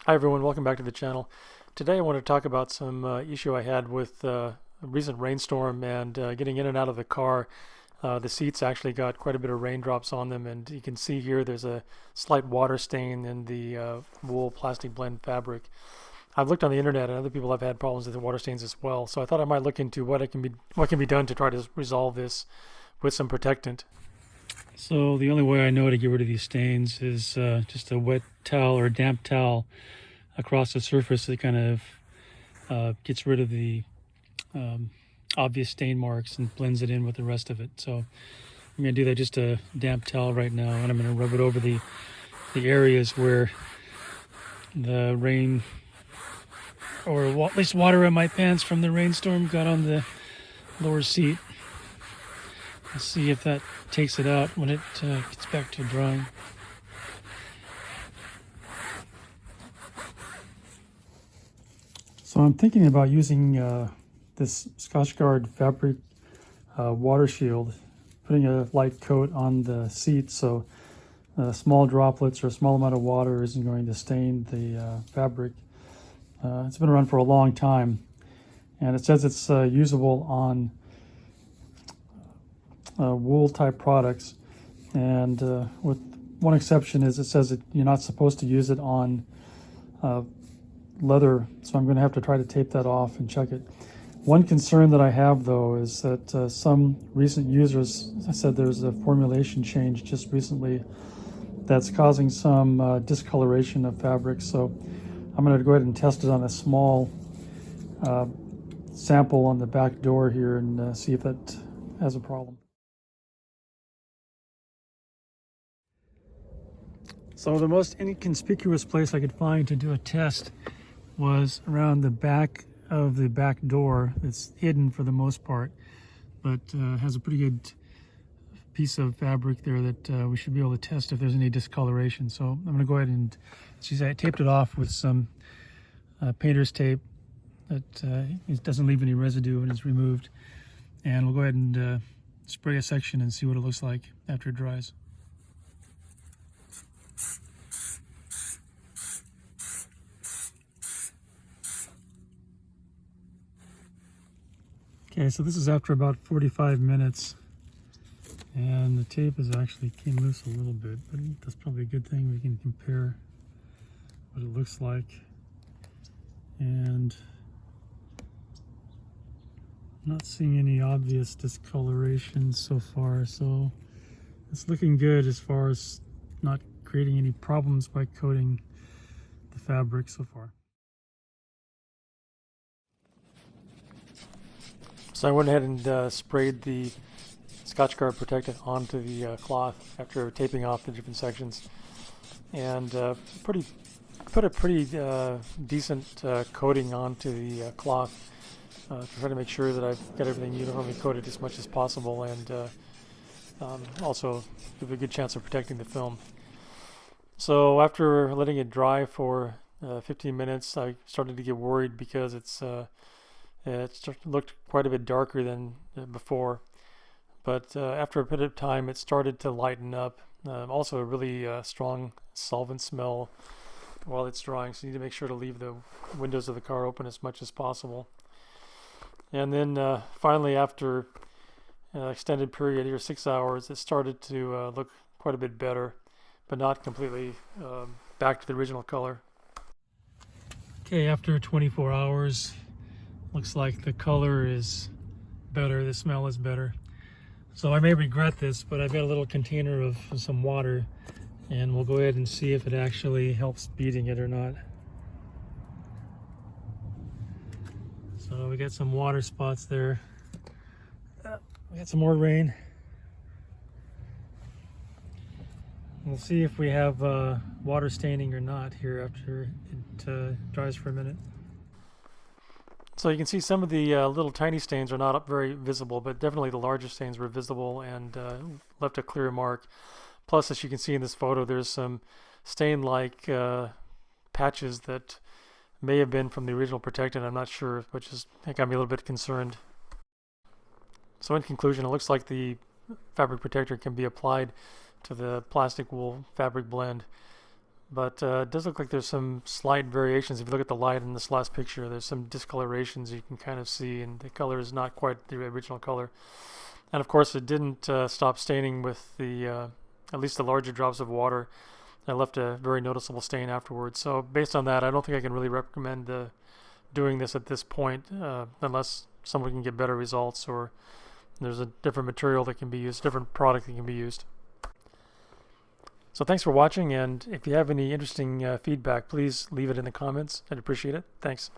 Hi everyone, welcome back to the channel. Today I want to talk about some issue I had with a recent rainstorm and getting in and out of the car. The seats actually got quite a bit of raindrops on them, and you can see here there's a slight water stain in the wool plastic blend fabric. I've looked on the internet and other people have had problems with the water stains as well, so I thought I might look into what can be done to try to resolve this with some protectant. So the only way I know to get rid of these stains is just a wet towel or a damp towel across the surface that kind of gets rid of the obvious stain marks and blends it in with the rest of it. So I'm going to do that, just a damp towel right now, and I'm going to rub it over the areas where the rain, or at least water in my pants from the rainstorm, got on the lower seat. Let's see if that takes it out when it gets back to drying. So I'm thinking about using this Scotchgard fabric water shield, putting a light coat on the seat so small droplets or a small amount of water isn't going to stain the fabric. It's been around for a long time, and it says it's usable on wool type products, and with one exception is it says that you're not supposed to use it on leather, so I'm going to have to try to tape that off and check it. One concern that I have though is that some recent users said there's a formulation change just recently that's causing some discoloration of fabric, so I'm going to go ahead and test it on a small sample on the back door here and see if that has a problem. So the most inconspicuous place I could find to do a test was around the back of the back door. It's hidden for the most part, but has a pretty good piece of fabric there that we should be able to test if there's any discoloration. So I'm going to go ahead and, I taped it off with some painter's tape that it doesn't leave any residue when it's removed. And we'll go ahead and spray a section and see what it looks like after it dries. Okay, so this is after about 45 minutes, and the tape has actually came loose a little bit, but that's probably a good thing. We can compare what it looks like, and I'm not seeing any obvious discoloration so far, so it's looking good as far as not creating any problems by coating the fabric so far. So I went ahead and sprayed the Scotchgard Protectant onto the cloth after taping off the different sections, and put a pretty decent coating onto the cloth to try to make sure that I've got everything uniformly coated as much as possible, and also give a good chance of protecting the film. So after letting it dry for 15 minutes, I started to get worried because it looked quite a bit darker than before, but after a bit of time it started to lighten up. Also a really strong solvent smell while it's drying, so you need to make sure to leave the windows of the car open as much as possible. And then finally, after an extended period here, 6 hours, it started to look quite a bit better, but not completely back to the original color. Okay, after 24 hours, looks like the color is better, the smell is better. So I may regret this, but I've got a little container of some water, and we'll go ahead and see if it actually helps beating it or not. So we got some water spots there. We got some more rain. We'll see if we have water staining or not here after it dries for a minute. So you can see some of the little tiny stains are not very visible, but definitely the larger stains were visible and left a clear mark. Plus, as you can see in this photo, there's some stain-like patches that may have been from the original Protectant. I'm not sure, which got me a little bit concerned. So in conclusion, it looks like the fabric protector can be applied to the plastic wool fabric blend but it does look like there's some slight variations. If you look at the light in this last picture, there's some discolorations you can kind of see, and the color is not quite the original color. And of course, it didn't stop staining with the at least the larger drops of water. I left a very noticeable stain afterwards. So based on that, I don't think I can really recommend doing this at this point, unless someone can get better results, or there's a different material that can be used, different product that can be used. So thanks for watching, and if you have any interesting feedback, please leave it in the comments. I'd appreciate it. Thanks.